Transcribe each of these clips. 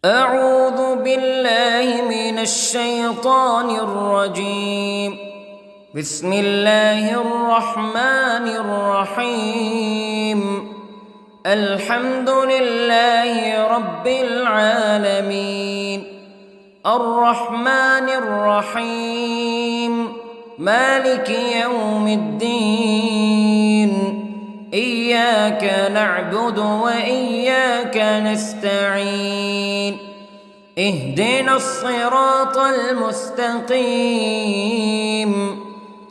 أعوذ بالله من الشيطان الرجيم. بسم الله الرحمن الرحيم. الحمد لله رب العالمين، الرحمن الرحيم، مالك يوم الدين. إياك نعبد وإياك نستعين. اهدنا الصراط المستقيم،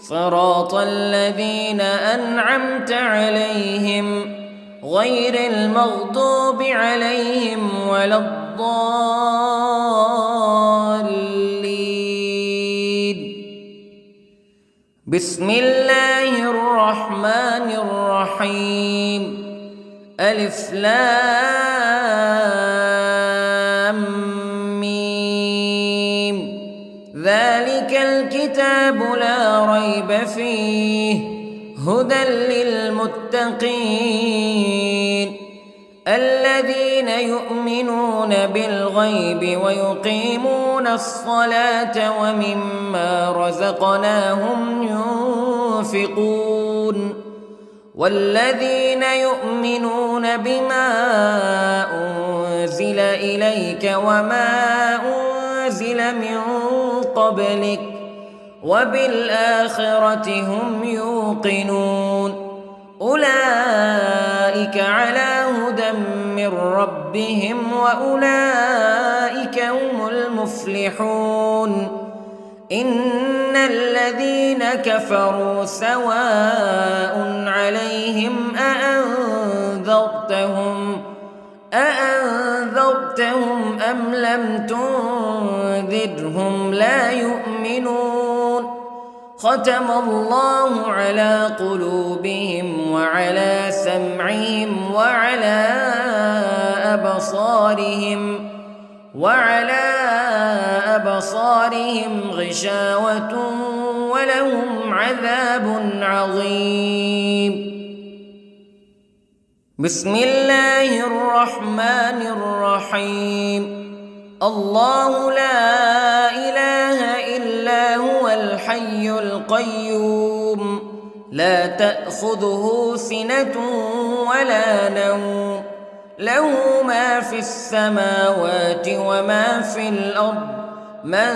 صراط الذين أنعمت عليهم غير المغضوب عليهم ولا الضالين. بسم الله الرحمن الرحيم. ألف لام ميم. ذلك الكتاب لا ريب فيه هدى للمتقين الذين يؤمنون بالغيب ويقيمون الصلاة ومما رزقناهم ينفقون والذين يؤمنون بما أنزل إليك وما أنزل من قبلك وبالآخرة هم يوقنون. أولئك على هدى من ربهم وأولئك هم المفلحون. إن الذين كفروا سواء عليهم أأنذرتهم أم لم تنذرهم لا يؤمنون. ختم الله على قلوبهم وعلى سمعهم وعلى أبصارهم غشاوة ولهم عذاب عظيم. بسم الله الرحمن الرحيم. الله لا إله إلا هو الحي القيوم لا تأخذه سنة ولا نوم له ما في السماوات وما في الأرض. من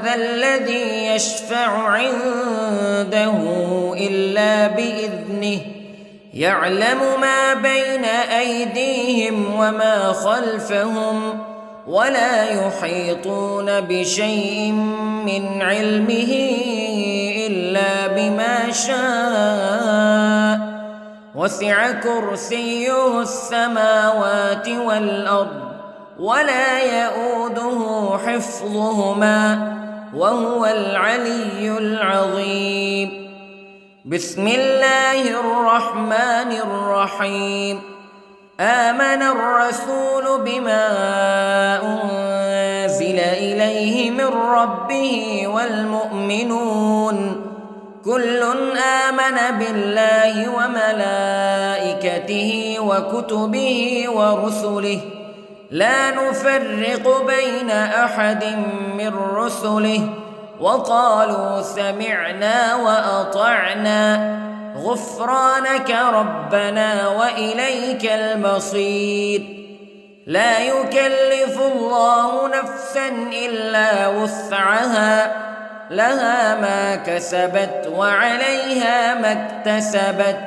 ذا الذي يشفع عنده إلا بإذنه يعلم ما بين أيديهم وما خلفهم ولا يحيطون بشيء من علمه إلا بما شاء. وسع كرسيه السماوات والأرض ولا يؤوده حفظهما وهو العلي العظيم. بسم الله الرحمن الرحيم. آمن الرسول بما أنزل إليه من ربه والمؤمنون كل آمن بالله وملائكته وكتبه ورسله لا نفرق بين أحد من رسله وقالوا سمعنا وأطعنا غفرانك ربنا وإليك المصير. لا يكلف الله نفسا إلا وسعها لها ما كسبت وعليها ما اكتسبت.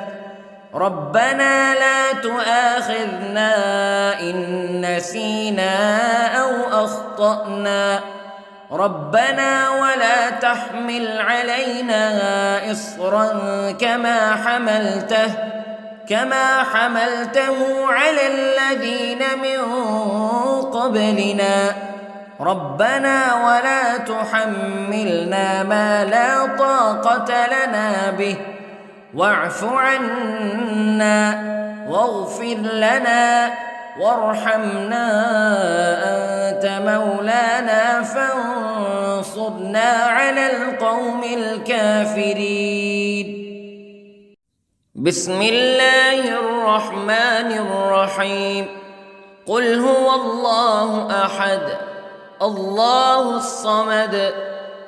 ربنا لا تؤاخذنا إن نسينا أو أخطأنا ربنا ولا تحمل علينا إصرا كما حملته على الذين من قبلنا ربنا ولا تحملنا ما لا طاقة لنا به واعف عنا واغفر لنا وارحمنا أنت مولانا فانصرنا على القوم الكافرين. بسم الله الرحمن الرحيم. قل هو الله أحد الله الصمد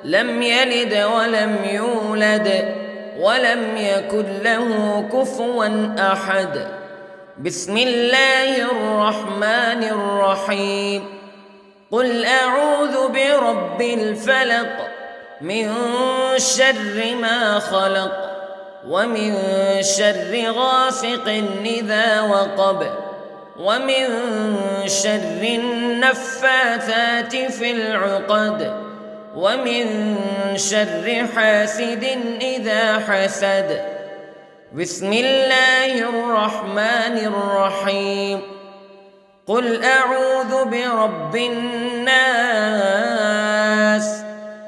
لم يلد ولم يولد ولم يكن له كفوا أحد. بسم الله الرحمن الرحيم. قل أعوذ برب الفلق من شر ما خلق ومن شر غاسق إذا وقب ومن شر النفاثات في العقد ومن شر حاسد إذا حسد. بسم الله الرحمن الرحيم. قل أعوذ برب الناس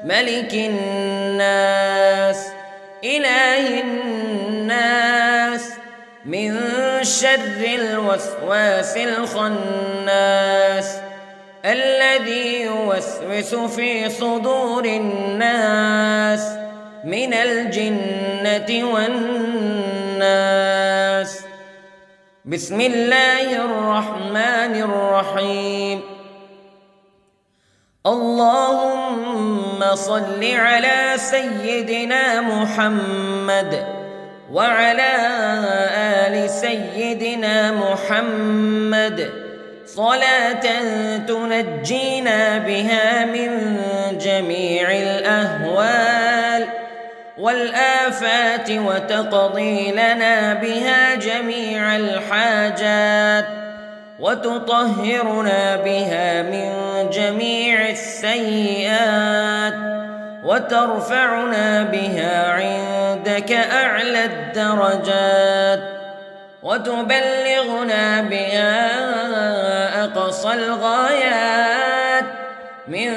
ملك الناس إله الناس من شر الوسواس الخناس الذي يوسوس في صدور الناس من الجنة والناس. بسم الله الرحمن الرحيم. اللهم صل على سيدنا محمد وعلى آل سيدنا محمد صلاة تنجينا بها من جميع الأهوال والآفات وتقضي لنا بها جميع الحاجات وتطهرنا بها من جميع السيئات وترفعنا بها عندك أعلى الدرجات وتبلغنا بها أقصى الغايات من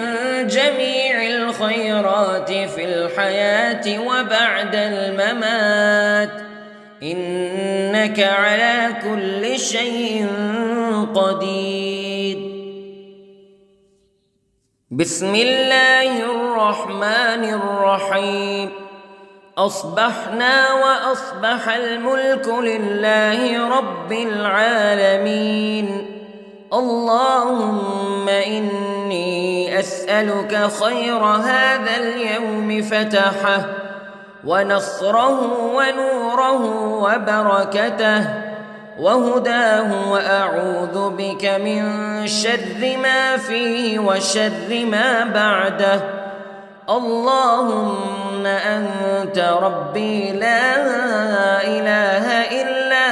جميع الخيرات في الحياة وبعد الممات إنك على كل شيء قدير. بسم الله الرحمن الرحيم. أصبحنا وأصبح الملك لله رب العالمين. اللهم إني أسألك خير هذا اليوم فتحه ونصره ونوره وبركته وهداه وأعوذ بك من شر ما فيه وشر ما بعده. اللهم أنت ربي لا إله إلا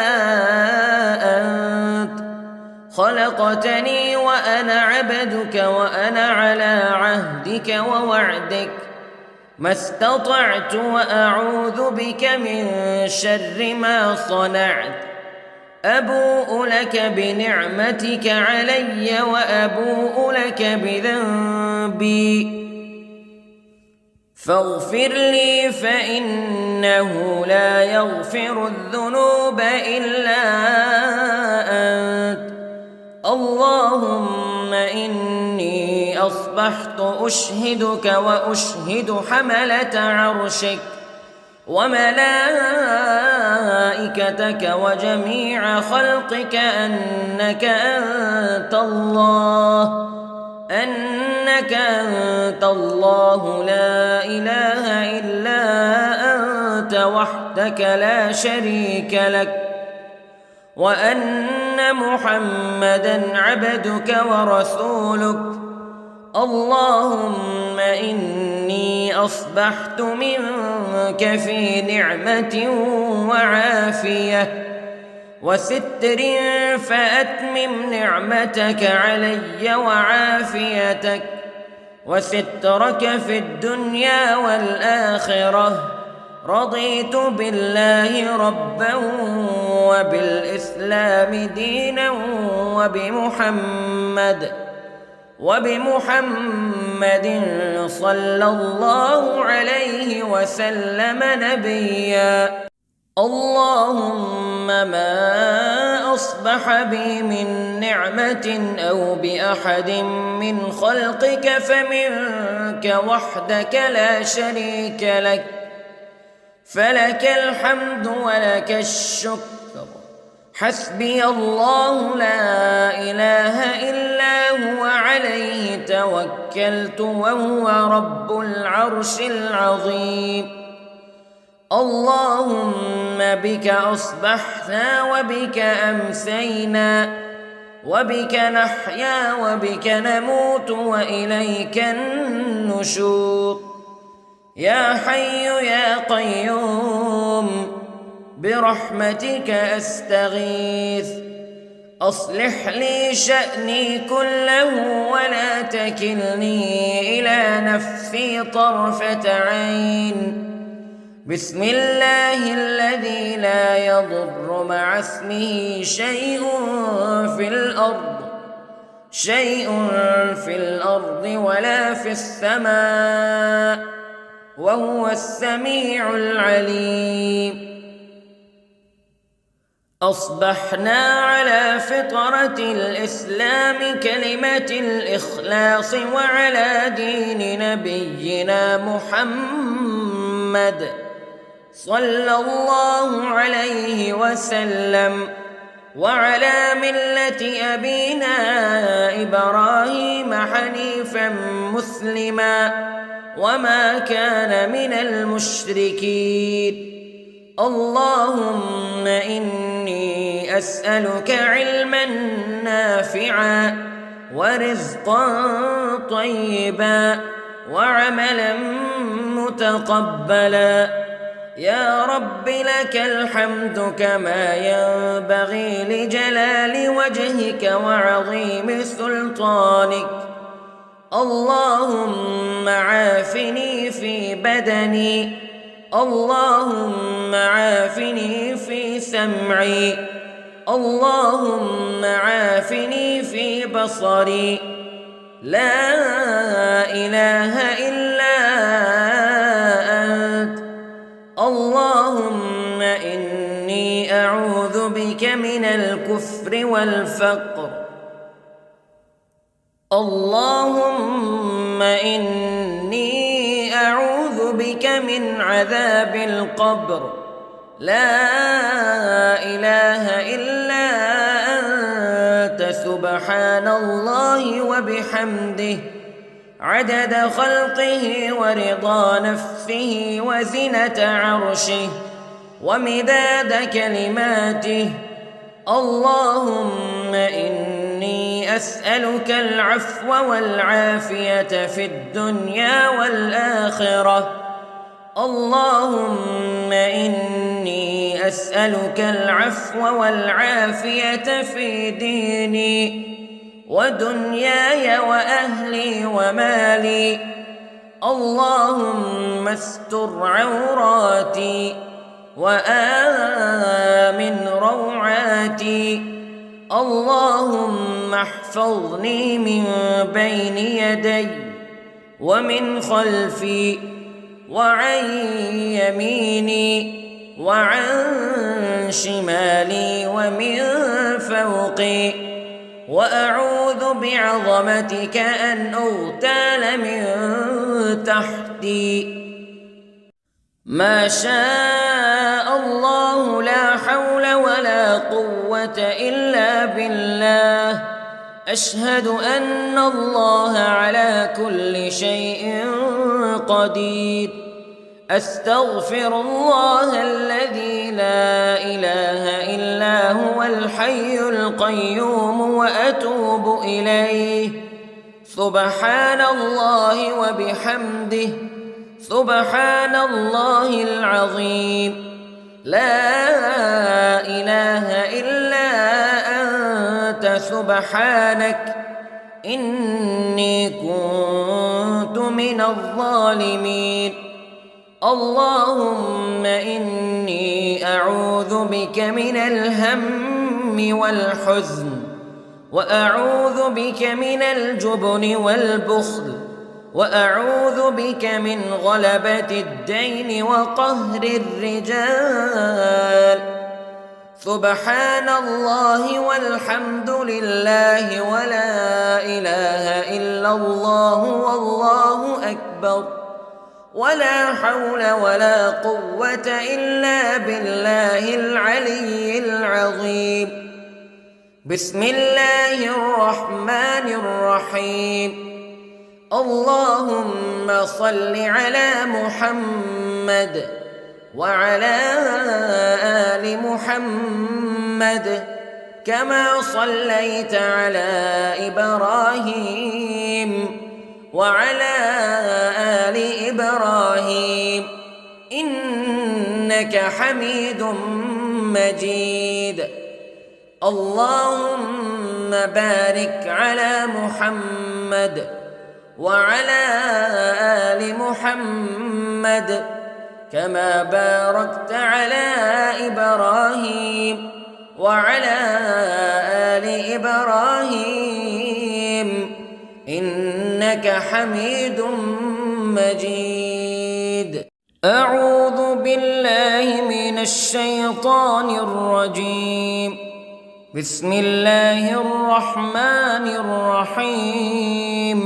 أنت خلقتني وأنا عبدك وأنا على عهدك ووعدك ما استطعت وأعوذ بك من شر ما صنعت. أبوء لك بنعمتك علي وأبوء لك بذنبي فاغفر لي فإنه لا يغفر الذنوب إلا أنت. اللهم إني أصبحت أشهدك وأشهد حملة عرشك وملائكتك وجميع خلقك أنك أنت الله لا إله إلا أنت وحدك لا شريك لك وأن محمدًا عبدك ورسولك. اللهم إني أصبحت منك في نعمة وعافية وستر فأتمم نعمتك علي وعافيتك وسترك في الدنيا والآخرة. رضيت بالله ربا وبالإسلام دينا وبمحمد صلى الله عليه وسلم نبيا. اللهم ما أصبح بي من نعمة أو بأحد من خلقك فمنك وحدك لا شريك لك فلك الحمد ولك الشكر حسبي الله لا إله إلا هو عليه توكلت وهو رب العرش العظيم. اللهم بك أصبحنا وبك أمسينا وبك نحيا وبك نموت وإليك النشور. يا حي يا قيوم برحمتك أستغيث، أصلح لي شأني كله ولا تكلني إلى نفسي طرفة عين. بسم الله الذي لا يضر مع اسمه شيء في الأرض ولا في السماء وهو السميع العليم. أصبحنا على فطرة الإسلام كلمة الإخلاص وعلى دين نبينا محمد صلى الله عليه وسلم وعلى ملة أبينا إبراهيم حنيفا مسلما وما كان من المشركين. اللهم إني أسألك علما نافعا ورزقا طيبا وعملا متقبلا. يا رب لك الحمد كما ينبغي لجلال وجهك وعظيم سلطانك. اللهم عافني في بدني، اللهم عافني في سمعي، اللهم عافني في بصري. لا إله إلا أنت. اللهم إني أعوذ بك من الكفر والفقر. اللهم إني أعوذ بك من عذاب القبر. لا إله إلا أنت سبحان الله وبحمده عدد خلقه ورضا نفسه وزنة عرشه ومداد كلماته. اللهم إني أسألك العفو والعافية في الدنيا والآخرة. اللهم إني أسألك العفو والعافية في ديني ودنياي وأهلي ومالي. اللهم استر عوراتي وآمن روعاتي. اللهم احفظني من بين يدي ومن خلفي وعن يميني وعن شمالي ومن فوقي، وأعوذ بعظمتك أن أغتال من تحتي. ما شاء الله لا حول ولا قوة إلا بالله. أشهد أن الله على كل شيء قدير. أستغفر الله الذي لا إله إلا هو الحي القيوم وأتوب إليه. سبحان الله وبحمده سبحان الله العظيم. لا إله إلا أنت سبحانك إني كنت من الظالمين. اللهم إني أعوذ بك من الهم والحزن، وأعوذ بك من الجبن والبخل، وأعوذ بك من غلبة الدين وقهر الرجال. سبحان الله والحمد لله ولا إله إلا الله والله أكبر. ولا حول ولا قوة إلا بالله العلي العظيم. بسم الله الرحمن الرحيم. اللهم صل على محمد وعلى آل محمد كما صليت على إبراهيم وعلى آل إبراهيم إنك حميد مجيد. اللهم بارك على محمد وعلى آل محمد كما باركت على إبراهيم وعلى آل إبراهيم إنك حميد مجيد. أعوذ بالله من الشيطان الرجيم. بسم الله الرحمن الرحيم.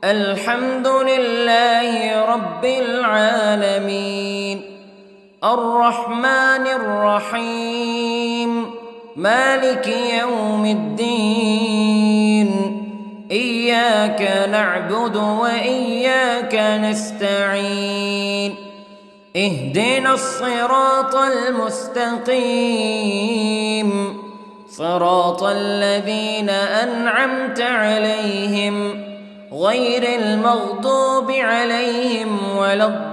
الحمد لله رب العالمين الرحمن الرحيم مالك يوم الدين إياك نعبد وإياك نستعين اهدنا الصراط المستقيم صراط الذين أنعمت عليهم غير المغضوب عليهم ولا الضالين.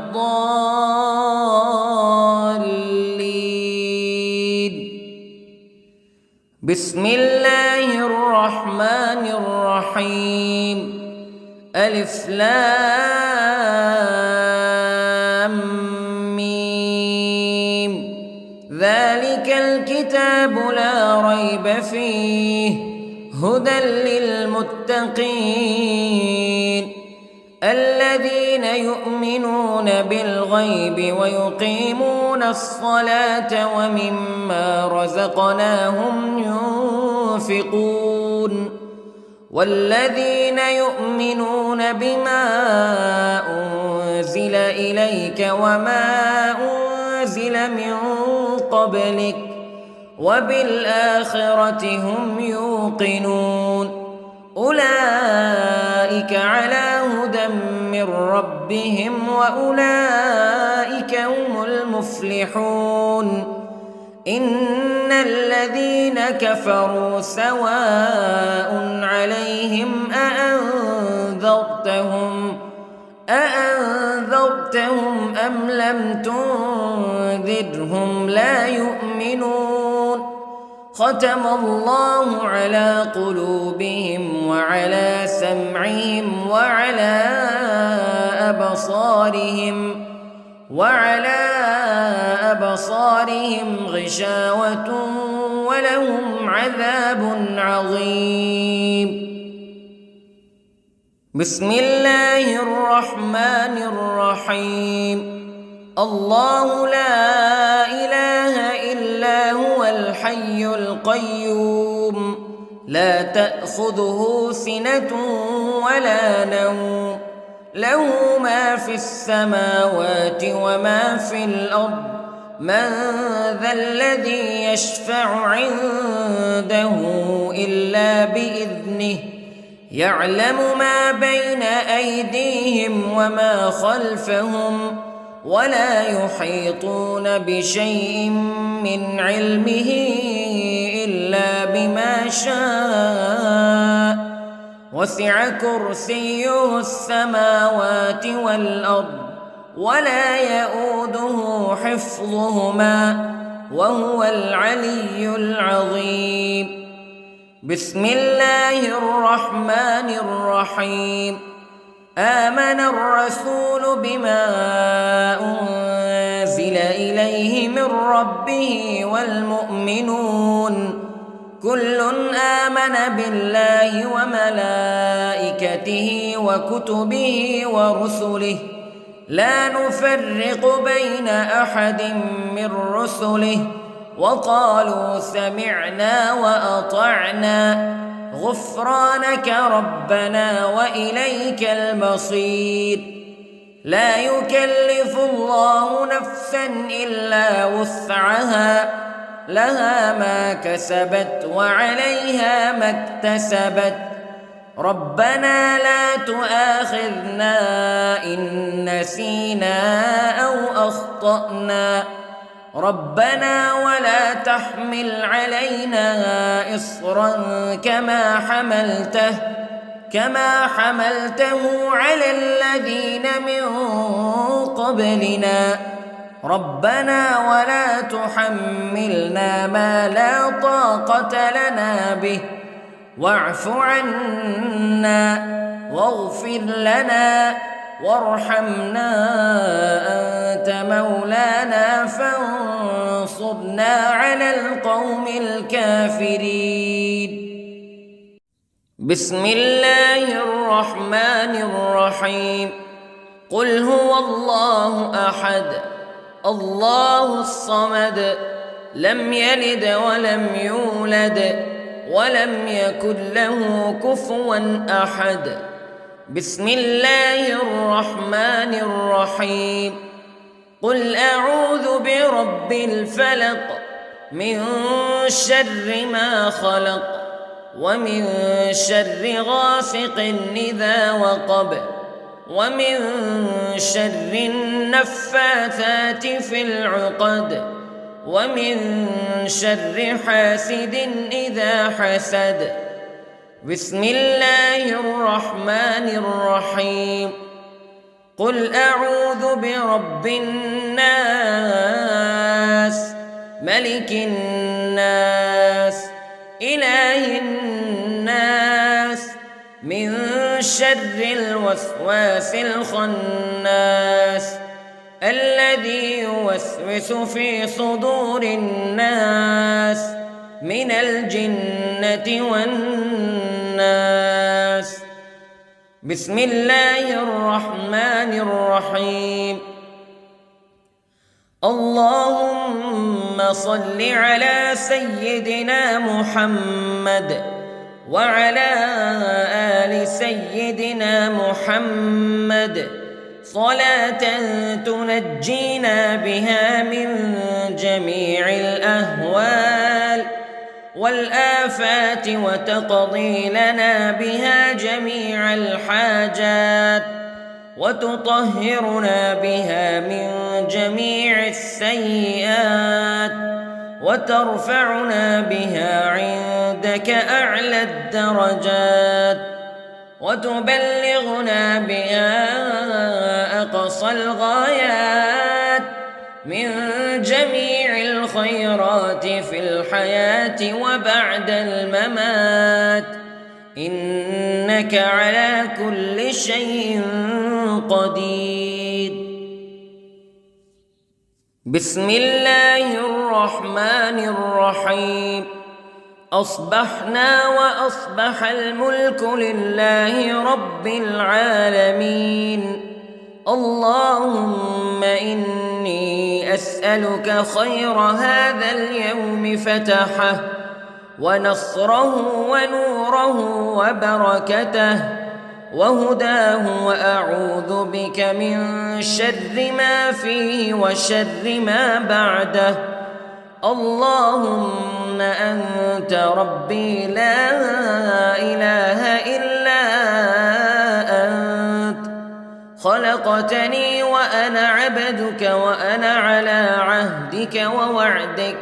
بسم الله الرحمن الرحيم. ألف لام ميم. ذلك الكتاب لا ريب فيه هدى للمتقين الذين يؤمنون بالغيب ويقيمون الصلاة ومما رزقناهم ينفقون والذين يؤمنون بما أنزل إليك وما أنزل من قبلك وبالآخرة هم يوقنون أولئك على هدى من ربهم وأولئك هم المفلحون. إن الذين كفروا سواء عليهم أأنذرتهم أم لم تنذرهم لا يؤمنون. ختم الله على قلوبهم وعلى سمعهم وعلى أبصارهم غشاوة ولهم عذاب عظيم. بسم الله الرحمن الرحيم. الله لا إله إلا هو الحي القيوم لا تأخذه سنة ولا نوم له ما في السماوات وما في الأرض من ذا الذي يشفع عنده إلا بإذنه يعلم ما بين أيديهم وما خلفهم ولا يحيطون بشيء من علمه إلا بما شاء وسع كرسيه السماوات والأرض ولا يؤوده حفظهما وهو العلي العظيم. بسم الله الرحمن الرحيم. آمن الرسول بما أنزل إليه من ربه والمؤمنون كل آمن بالله وملائكته وكتبه ورسله لا نفرق بين أحد من رسله وقالوا سمعنا وأطعنا غفرانك ربنا وإليك المصير. لا يكلف الله نفسا إلا وسعها لها ما كسبت وعليها ما اكتسبت ربنا لا تؤاخذنا إن نسينا أو أخطأنا ربنا ولا تحمل علينا إصرا كما حملته على الذين من قبلنا ربنا ولا تحملنا ما لا طاقة لنا به واعف عنا واغفر لنا وارحمنا أنت مولانا فانصرنا على القوم الكافرين. بسم الله الرحمن الرحيم. قل هو الله أحد الله الصمد لم يلد ولم يولد ولم يكن له كفوا أحد. بسم الله الرحمن الرحيم. قل أعوذ برب الفلق من شر ما خلق ومن شر غاسق إذا وقب ومن شر النفاثات في العقد ومن شر حاسد إذا حسد. بسم الله الرحمن الرحيم. قل أعوذ برب الناس ملك الناس إله الناس من شر الوسواس الخناس الذي يوسوس في صدور الناس من الجنة والناس. بسم الله الرحمن الرحيم. اللهم صل على سيدنا محمد وعلى آل سيدنا محمد صلاة تنجينا بها من جميع الأهوال والآفات وتقضي لنا بها جميع الحاجات وتطهرنا بها من جميع السيئات وترفعنا بها عندك أعلى الدرجات وتبلغنا بها أقصى الغايات من جميع الخيرات في الحياة وبعد الممات إنك على كل شيء قدير. بسم الله الرحمن الرحيم. أصبحنا وأصبح الملك لله رب العالمين. اللهم إني أسألك خير هذا اليوم فتحه ونصره ونوره وبركته وهداه وأعوذ بك من شر ما فيه وشر ما بعده. اللهم أنت ربي لا إله إلا أنت خلقتني وأنا عبدك وأنا على عهدك ووعدك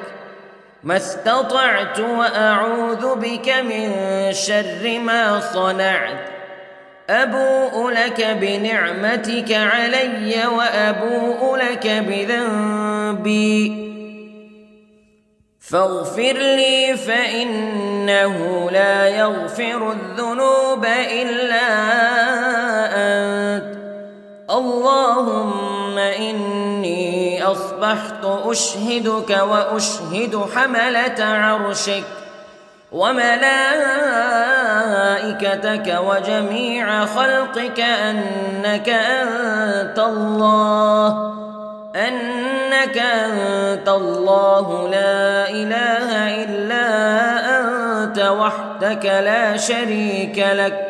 ما استطعت وأعوذ بك من شر ما صنعت. أبوء لك بنعمتك علي وأبوء لك بذنبي فاغفر لي فإنه لا يغفر الذنوب إلا أنت. اللهم إني أصبحت أشهدك وأشهد حملة عرشك وملائكتك وجميع خلقك أنك أنت الله لا إله إلا أنت وحدك لا شريك لك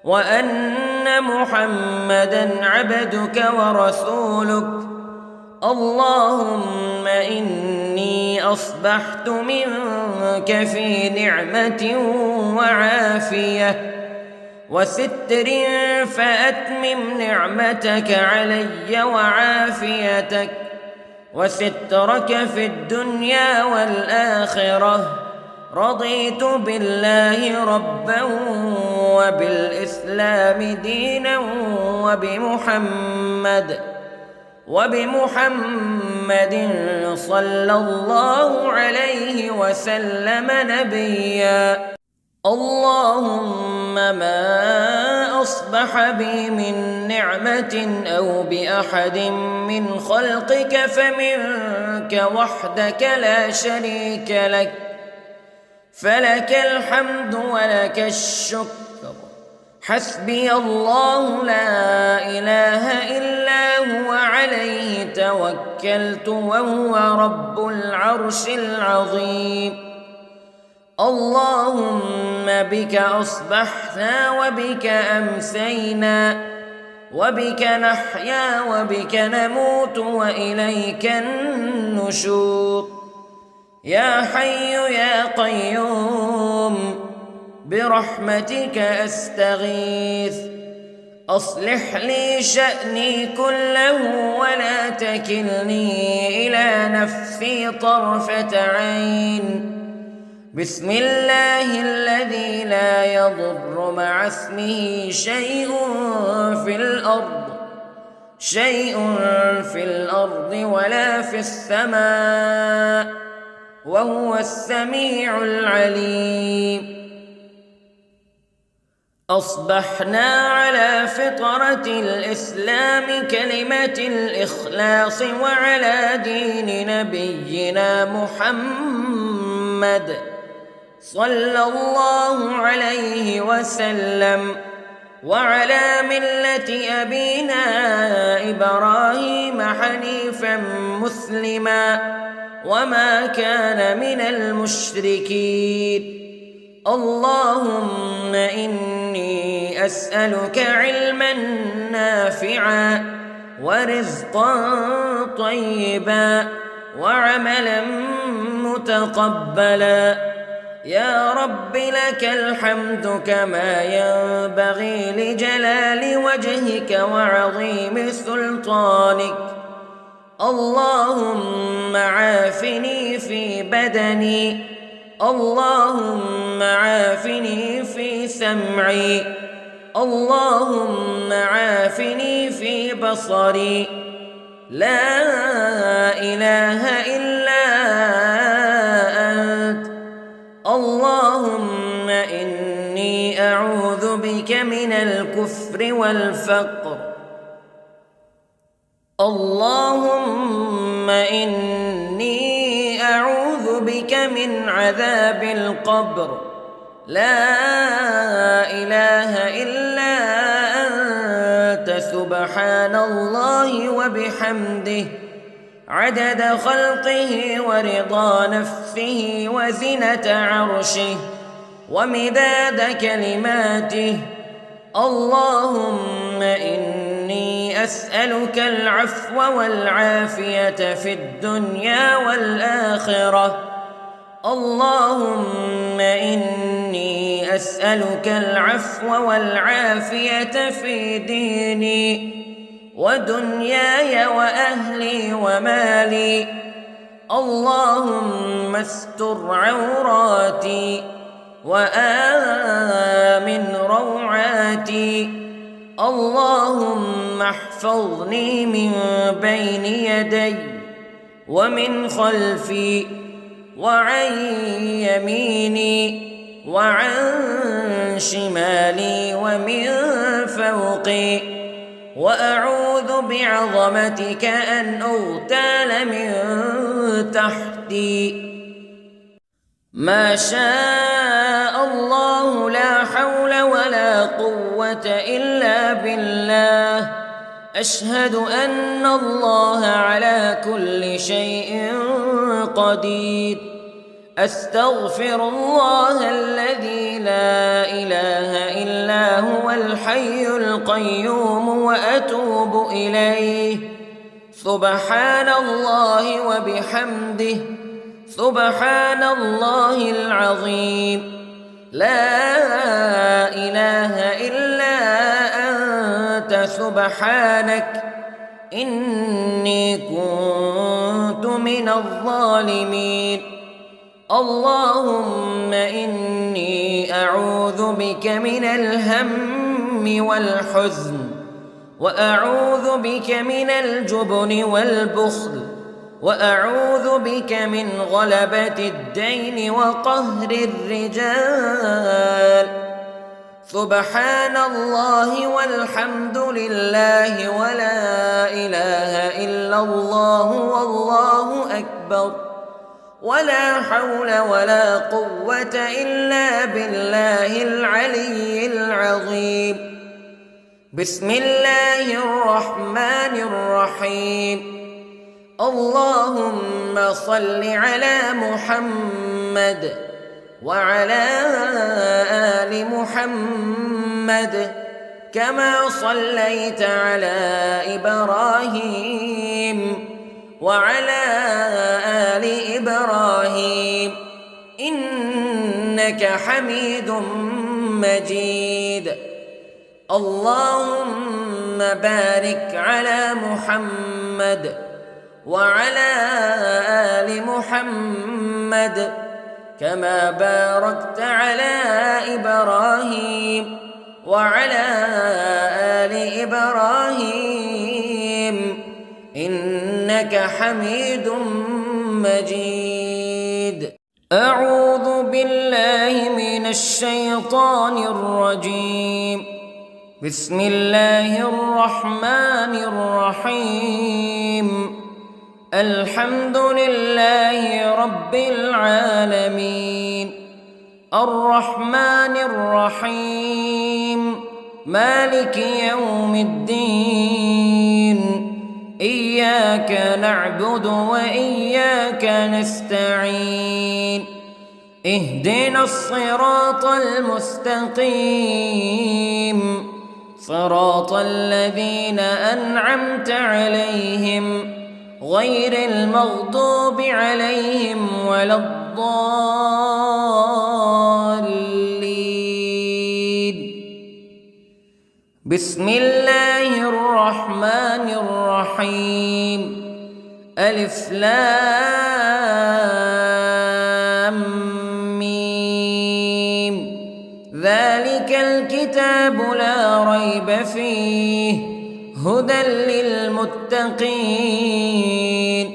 وأن أن محمدًا عبدك ورسولك. اللهم إني أصبحت منك في نعمة وعافية وستر، فأتمم نعمتك علي وعافيتك وسترك في الدنيا والآخرة. رضيت بالله ربًا وبالإسلام دينًا وبمحمد صلى الله عليه وسلم نبيًا. اللهم ما أصبح بي من نعمة أو بأحد من خلقك فمنك وحدك لا شريك لك، فلك الحمد ولك الشكر. حسبي الله لا إله إلا هو، عليه توكلت وهو رب العرش العظيم. اللهم بك أصبحنا وبك أمسينا وبك نحيا وبك نموت وإليك النشور. يا حي يا قيوم برحمتك أستغيث، أصلح لي شأني كله ولا تكلني إلى نفسي طرفة عين. بسم الله الذي لا يضر مع اسمه شيء في الأرض ولا في السماء، وهو السميع العليم. أصبحنا على فطرة الإسلام كلمة الإخلاص وعلى دين نبينا محمد صلى الله عليه وسلم، وعلى ملة أبينا إبراهيم حنيفا مسلما وما كان من المشركين. اللهم إني أسألك علما نافعا ورزقا طيبا وعملا متقبلا. يا رب لك الحمد كما ينبغي لجلال وجهك وعظيم سلطانك. اللهم عافني في بدني، اللهم عافني في سمعي، اللهم عافني في بصري. لا إله إلا أنت. اللهم إني أعوذ بك من الكفر والفقر. اللهم إني أعوذ بك من عذاب القبر. لا إله إلا أنت، سبحان الله وبحمده، عدد خلقه ورضا نفسه وزنة عرشه ومداد كلماته. اللهم إني أسألك العفو والعافية في الدنيا والآخرة. اللهم إني أسألك العفو والعافية في ديني ودنياي وأهلي ومالي. اللهم استر عوراتي وآمن روعاتي. اللهم احفظني من بين يدي ومن خلفي وعن يميني وعن شمالي ومن فوقي، وأعوذ بعظمتك أن أغتال من تحتي. ما شاء الله لا حول ولا قوة إلا بالله. أشهد أن الله على كل شيء قدير. أستغفر الله الذي لا إله إلا هو الحي القيوم وأتوب إليه. سبحان الله وبحمده، سبحان الله العظيم. لا إله إلا أنت سبحانك إني كنت من الظالمين. اللهم إني أعوذ بك من الهم والحزن، وأعوذ بك من الجبن والبخل، وأعوذ بك من غلبة الدين وقهر الرجال. سبحان الله والحمد لله ولا إله إلا الله والله أكبر، ولا حول ولا قوة إلا بالله العلي العظيم. بسم الله الرحمن الرحيم. اللهم صل على محمد وعلى آل محمد كما صليت على إبراهيم وعلى آل إبراهيم إنك حميد مجيد. اللهم بارك على محمد وعلى آل محمد كما باركت على إبراهيم وعلى آل إبراهيم إنك حميد مجيد. أعوذ بالله من الشيطان الرجيم. بسم الله الرحمن الرحيم. الحمد لله رب العالمين، الرحمن الرحيم، مالك يوم الدين. إياك نعبد وإياك نستعين. اهدنا الصراط المستقيم، صراط الذين أنعمت عليهم غير المغضوب عليهم ولا الضالين. بسم الله الرحمن الرحيم. ألف لام ميم. ذلك الكتاب لا ريب فيه هدى للمتقين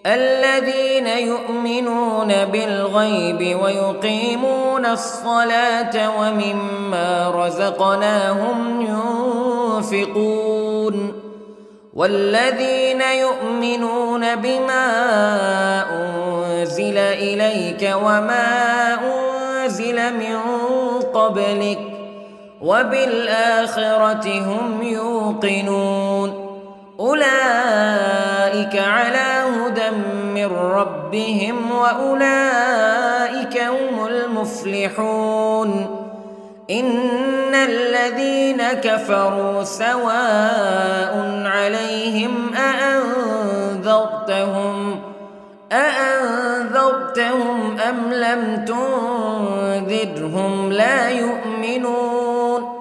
الذين يؤمنون بالغيب ويقيمون الصلاة ومما رزقناهم ينفقون والذين يؤمنون بما أنزل إليك وما أنزل من قبلك وبالآخرة هم يوقنون أولئك على هدى من ربهم وأولئك هم المفلحون. إن الذين كفروا سواء عليهم أأنذرتهم أم لم تنذرهم لا يؤمنون.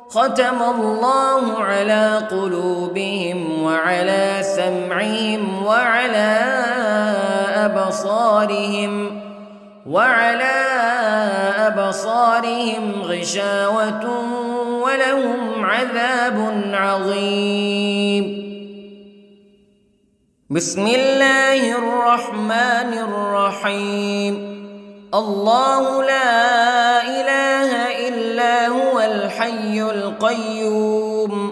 ختم الله على قلوبهم وعلى سمعهم وعلى أبصارهم غشاوة ولهم عذاب عظيم. بسم الله الرحمن الرحيم. الله لا إله إلا هو الحي القيوم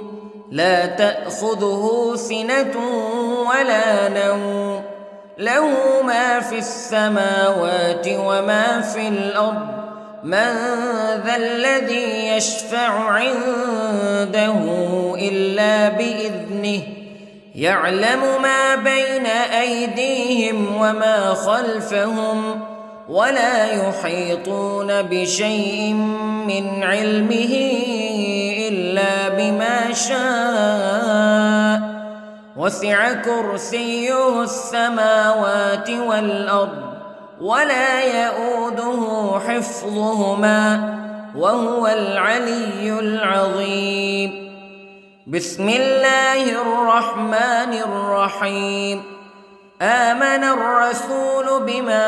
لا تأخذه سنة ولا نوم له ما في السماوات وما في الأرض من ذا الذي يشفع عنده إلا بإذنه يعلم ما بين أيديهم وما خلفهم ولا يحيطون بشيء من علمه إلا بما شاء وسع كرسيه السماوات والأرض ولا يؤوده حفظهما وهو العلي العظيم. بسم الله الرحمن الرحيم. آمن الرسول بما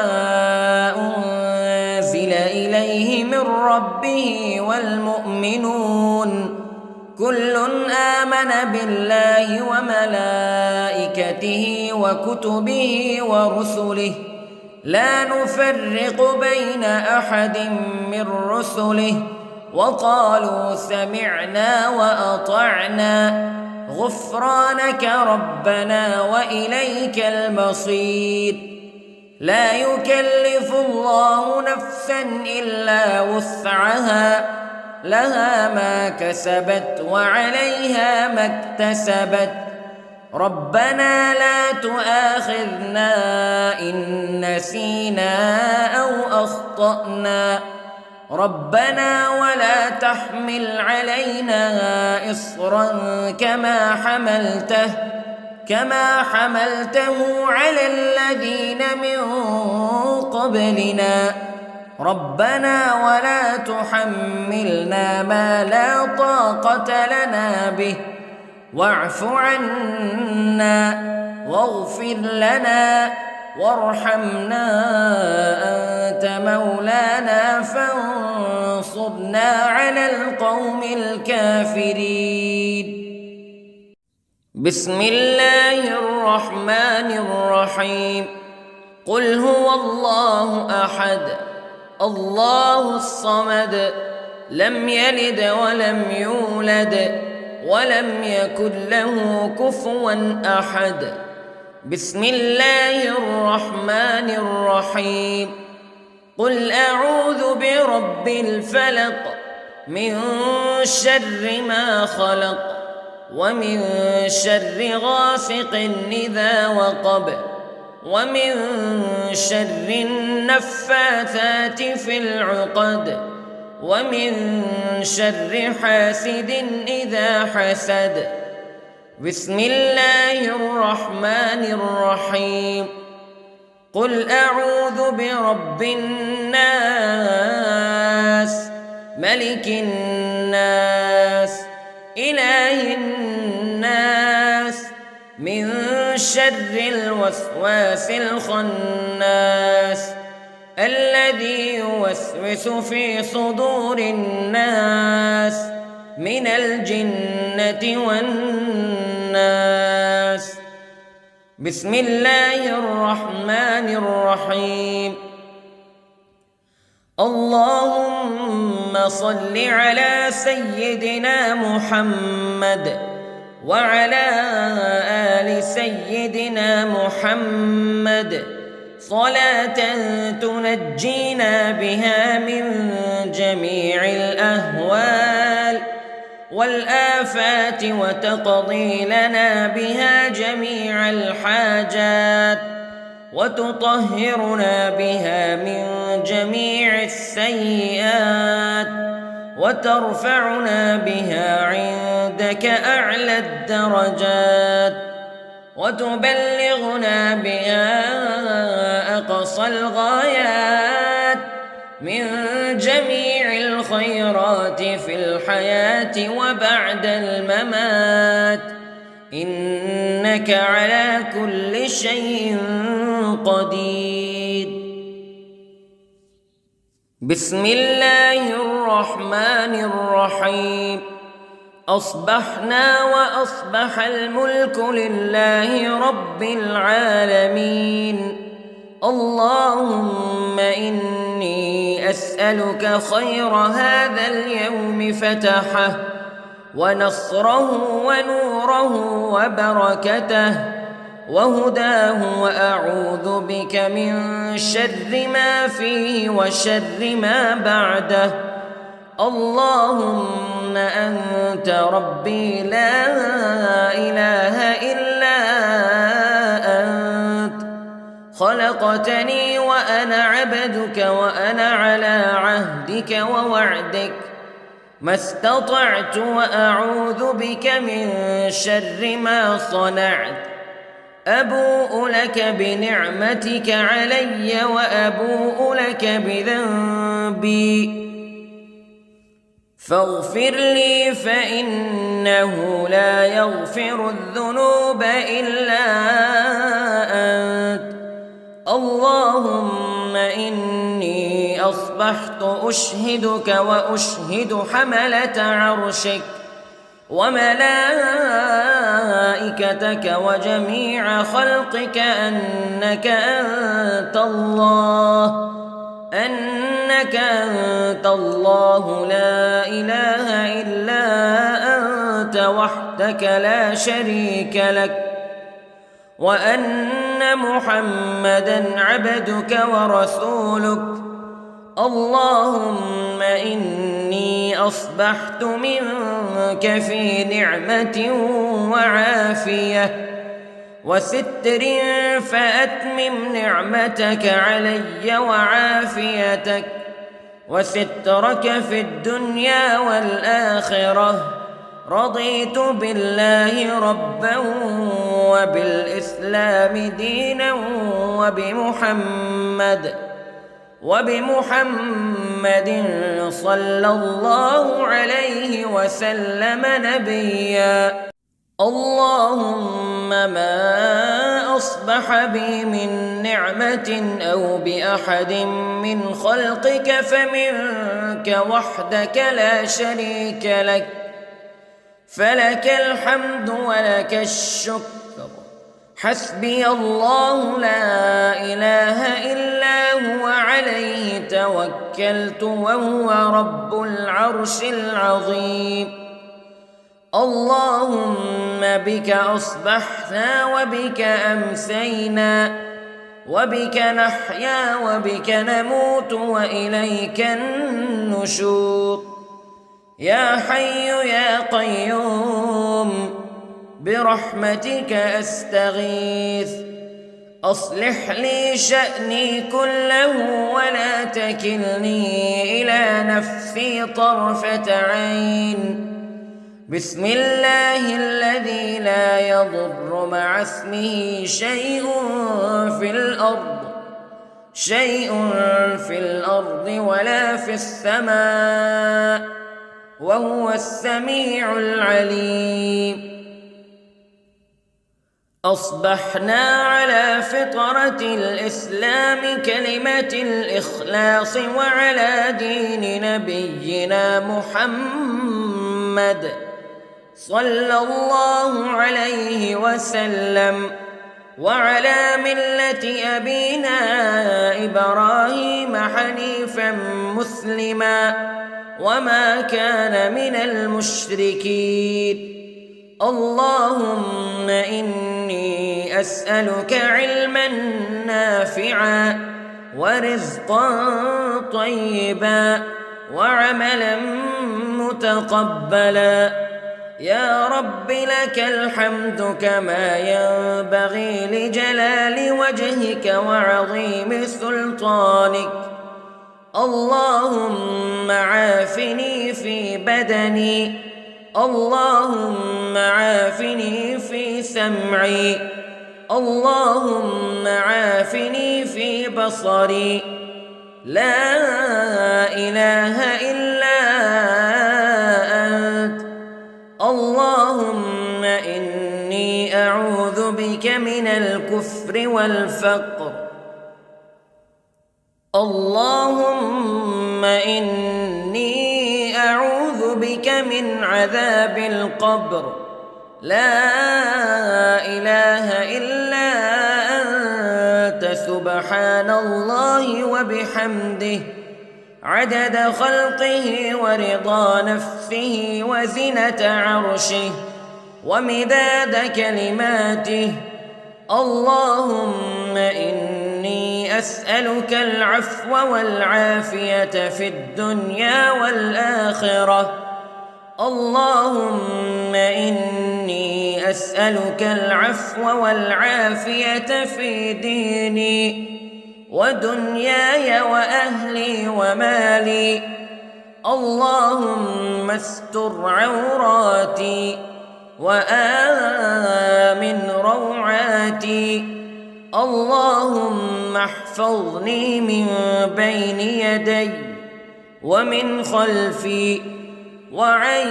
أنزل إليه من ربه والمؤمنون كل آمن بالله وملائكته وكتبه ورسله لا نفرق بين أحد من رسله وقالوا سمعنا وأطعنا غفرانك ربنا وإليك المصير. لا يكلف الله نفسا إلا وسعها لها ما كسبت وعليها ما اكتسبت ربنا لا تؤاخذنا إن نسينا أو أخطأنا ربنا ولا تحمل علينا إصرا كما حملته على الذين من قبلنا ربنا ولا تحملنا ما لا طاقة لنا به واعف عنا واغفر لنا وارحمنا أنت مولانا فانصرنا على القوم الكافرين. بسم الله الرحمن الرحيم. قل هو الله أحد الله الصمد لم يلد ولم يولد ولم يكن له كفوا أحد. بسم الله الرحمن الرحيم. قل أعوذ برب الفلق من شر ما خلق ومن شر غاسق إذا وقب ومن شر النفاثات في العقد ومن شر حاسد إذا حسد. بسم الله الرحمن الرحيم. قل أعوذ برب الناس ملك الناس إله الناس من شر الوسواس الخناس الذي يوسوس في صدور الناس من الجنة والناس. بسم الله الرحمن الرحيم. اللهم صل على سيدنا محمد وعلى آل سيدنا محمد صلاة تنجينا بها من جميع الأهوال والآفات وتقضي لنا بها جميع الحاجات وتطهرنا بها من جميع السيئات وترفعنا بها عندك أعلى الدرجات وتبلغنا بها أقصى الغايات من جميع الخيرات في الحياة وبعد الممات إنك على كل شيء قدير. بسم الله الرحمن الرحيم. أصبحنا وأصبح الملك لله رب العالمين. اللهم إني أسألك خير هذا اليوم فتحه ونصره ونوره وبركته وهداه وأعوذ بك من شر ما فيه وشر ما بعده. اللهم أنت ربي لا إله إلا أنت خلقتني وأنا عبدك وأنا على عهدك ووعدك ما استطعت وأعوذ بك من شر ما صنعت أبوء لك بنعمتك علي وأبوء لك بذنبي فاغفر لي فإنه لا يغفر الذنوب إلا أنت اللهم إني أصبحت أشهدك وأشهد حملة عرشك وملائكتك وجميع خلقك أنك أنت الله لا إله إلا أنت وحدك لا شريك لك وأن محمدًا عبدك ورسولك اللهم إني أصبحت منك في نعمة وعافية وستر فأتمم نعمتك علي وعافيتك وسترك في الدنيا والآخرة رضيت بالله ربا وبالإسلام دينا وبمحمد صلى الله عليه وسلم نبيا اللهم ما أصبح بي من نعمة أو بأحد من خلقك فمنك وحدك لا شريك لك فلك الحمد ولك الشكر حسبي الله لا إله إلا هو عليه توكلت وهو رب العرش العظيم اللهم بك أصبحنا وبك أمسينا وبك نحيا وبك نموت وإليك النشور يا حي يا قيوم برحمتك أستغيث أصلح لي شأني كله ولا تكلني إلى نفسي طرفة عين بسم الله الذي لا يضر مع اسمه شيء في الأرض ولا في السماء وهو السميع العليم أصبحنا على فطرة الإسلام كلمة الإخلاص وعلى دين نبينا محمد صلى الله عليه وسلم وعلى ملة أبينا إبراهيم حنيفا مسلما وما كان من المشركين اللهم إني أسألك علما نافعا ورزقا طيبا وعملا متقبلا يا رب لك الحمد كما ينبغي لجلال وجهك وعظيم سلطانك اللهم عافني في بدني اللهم عافني في سمعي اللهم عافني في بصري لا إله إلا أنت اللهم إني أعوذ بك من الكفر والفقر اللهم إني أعوذ بك من عذاب القبر لا إله إلا أنت سبحان الله وبحمده عدد خلقه ورضا نفسه وزنة عرشه ومداد كلماته اللهم إني أسألك العفو والعافية في الدنيا والآخرة اللهم إني أسألك العفو والعافية في ديني ودنياي وأهلي ومالي. اللهم استر عوراتي وآمن روعاتي. اللهم احفظني من بين يدي ومن خلفي وعن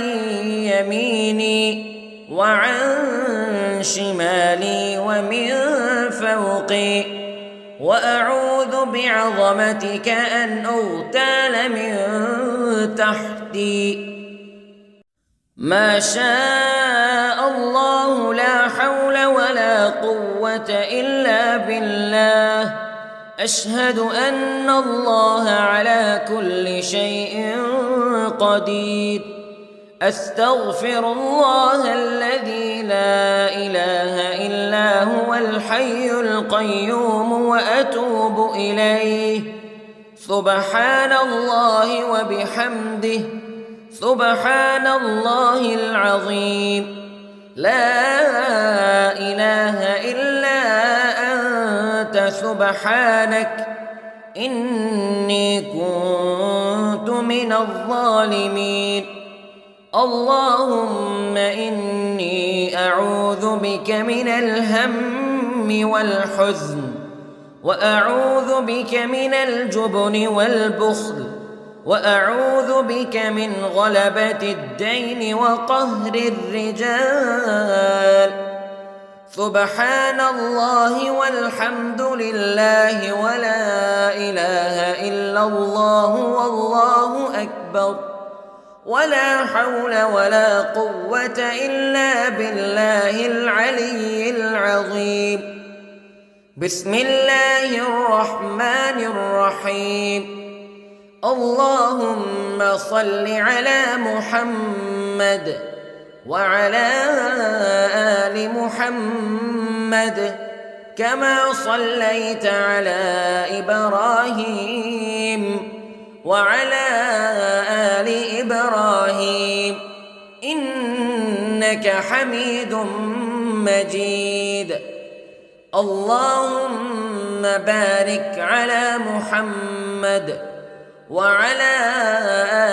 يميني وعن شمالي ومن فوقي، وأعوذ بعظمتك أن أغتال من تحتي. ما شاء الله لا حول ولا قوة إلا بالله. أشهد أن الله على كل شيء قدير. أستغفر الله الذي لا إله إلا هو الحي القيوم وأتوب إليه. سبحان الله وبحمده، سبحان الله العظيم. لا إله إلا أنت سبحانك إني كنت من الظالمين. اللهم إني أعوذ بك من الهم والحزن، وأعوذ بك من الجبن والبخل، وأعوذ بك من غلبة الدين وقهر الرجال. سبحان الله والحمد لله ولا إله إلا الله والله أكبر، ولا حول ولا قوة إلا بالله العلي العظيم. بسم الله الرحمن الرحيم. اللهم صل على محمد وعلى آل محمد كما صليت على إبراهيم وعلى آل إبراهيم إنك حميد مجيد. اللهم بارك على محمد وعلى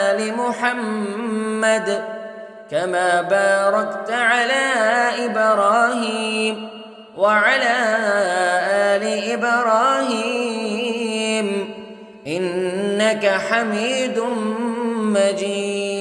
آل محمد كما باركت على إبراهيم وعلى آل إبراهيم إنك حميد مجيد.